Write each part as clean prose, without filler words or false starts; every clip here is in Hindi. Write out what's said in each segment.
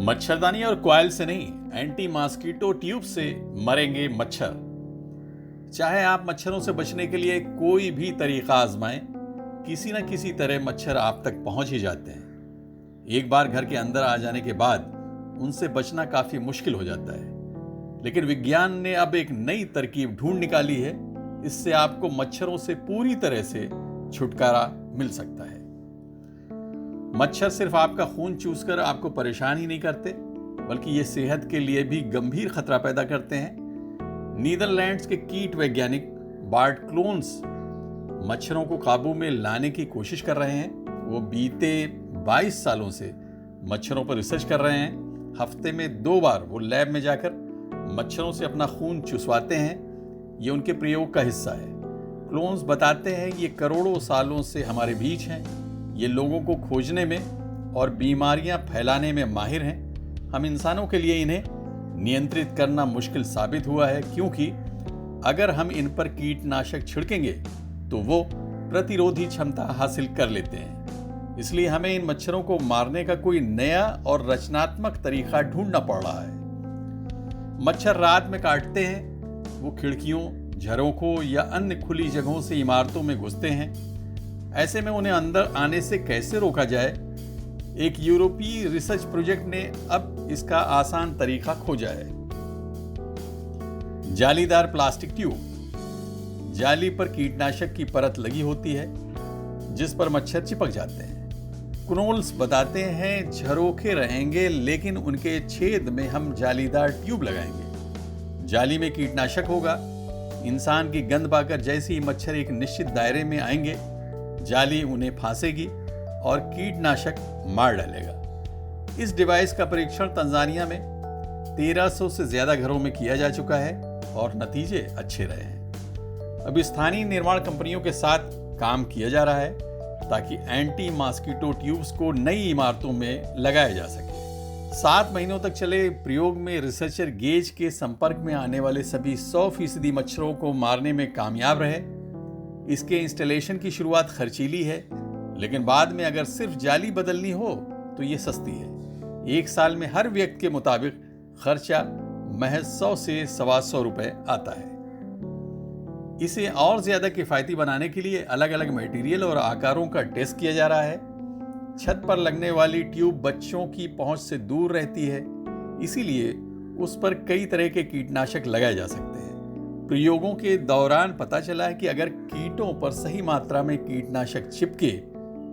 मच्छरदानी और कॉइल से नहीं, एंटी मॉस्किटो ट्यूब से मरेंगे मच्छर। चाहे आप मच्छरों से बचने के लिए कोई भी तरीका आजमाएं, किसी न किसी तरह मच्छर आप तक पहुंच ही जाते हैं। एक बार घर के अंदर आ जाने के बाद उनसे बचना काफी मुश्किल हो जाता है, लेकिन विज्ञान ने अब एक नई तरकीब ढूंढ निकाली है। इससे आपको मच्छरों से पूरी तरह से छुटकारा मिल सकता है। मच्छर सिर्फ आपका खून चूसकर आपको परेशान ही नहीं करते, बल्कि ये सेहत के लिए भी गंभीर खतरा पैदा करते हैं। नीदरलैंड्स के कीट वैज्ञानिक बार्ट क्लोन्स मच्छरों को काबू में लाने की कोशिश कर रहे हैं। वो बीते 22 सालों से मच्छरों पर रिसर्च कर रहे हैं। हफ्ते में 2 बार वो लैब में जाकर मच्छरों से अपना खून चुसवाते हैं। ये उनके प्रयोग का हिस्सा है। क्लोन्स बताते हैं ये करोड़ों सालों से हमारे बीच हैं। ये लोगों को खोजने में और बीमारियां फैलाने में माहिर हैं। हम इंसानों के लिए इन्हें नियंत्रित करना मुश्किल साबित हुआ है, क्योंकि अगर हम इन पर कीटनाशक छिड़केंगे तो वो प्रतिरोधी क्षमता हासिल कर लेते हैं। इसलिए हमें इन मच्छरों को मारने का कोई नया और रचनात्मक तरीका ढूंढना पड़ रहा है। मच्छर रात में काटते हैं। वो खिड़कियों, झरोखों या अन्य खुली जगहों से इमारतों में घुसते हैं। ऐसे में उन्हें अंदर आने से कैसे रोका जाए? एक यूरोपीय रिसर्च प्रोजेक्ट ने अब इसका आसान तरीका खोजा है। जालीदार प्लास्टिक ट्यूब। जाली पर कीटनाशक की परत लगी होती है, जिस पर मच्छर चिपक जाते हैं। क्नोल्स बताते हैं झरोखे रहेंगे, लेकिन उनके छेद में हम जालीदार ट्यूब लगाएंगे। जाली में कीटनाशक होगा। इंसान की गंध पाकर जैसे ही मच्छर एक निश्चित दायरे में आएंगे, जाली उन्हें फांसेगी और कीटनाशक मार डालेगा। इस डिवाइस का परीक्षण तंजानिया में 1300 से ज्यादा घरों में किया जा चुका है और नतीजे अच्छे रहे हैं। अब स्थानीय निर्माण कंपनियों के साथ काम किया जा रहा है ताकि एंटी मॉस्किटो ट्यूब्स को नई इमारतों में लगाया जा सके। 7 महीनों तक चले प्रयोग में रिसर्चर गेज के संपर्क में आने वाले सभी 100% मच्छरों को मारने में कामयाब रहे। इसके इंस्टॉलेशन की शुरुआत खर्चीली है, लेकिन बाद में अगर सिर्फ जाली बदलनी हो तो ये सस्ती है। 1 साल में हर व्यक्ति के मुताबिक खर्चा महज 100 से 125 रुपए आता है। इसे और ज्यादा किफायती बनाने के लिए अलग अलग मटेरियल और आकारों का टेस्ट किया जा रहा है। छत पर लगने वाली ट्यूब बच्चों की पहुंच से दूर रहती है, इसीलिए उस पर कई तरह के कीटनाशक लगाए जा सकते हैं। प्रयोगों के दौरान पता चला है कि अगर कीटों पर सही मात्रा में कीटनाशक चिपके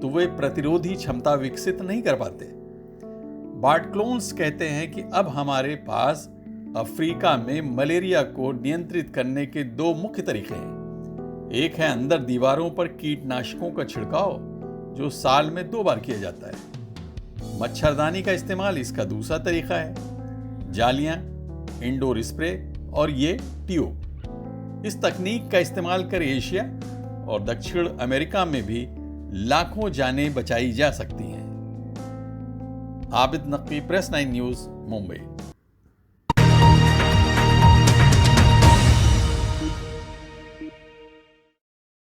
तो वे प्रतिरोधी क्षमता विकसित नहीं कर पाते। बार्ट क्लोन्स कहते हैं कि अब हमारे पास अफ्रीका में मलेरिया को नियंत्रित करने के 2 मुख्य तरीके हैं। एक है अंदर दीवारों पर कीटनाशकों का छिड़काव, जो साल में 2 बार किया जाता है। मच्छरदानी का इस्तेमाल इसका दूसरा तरीका है। जालियां, इंडोर स्प्रे और ये ट्यूब। इस तकनीक का इस्तेमाल कर एशिया और दक्षिण अमेरिका में भी लाखों जानें बचाई जा सकती हैं। Abid Naqvi, press 9 news, Mumbai.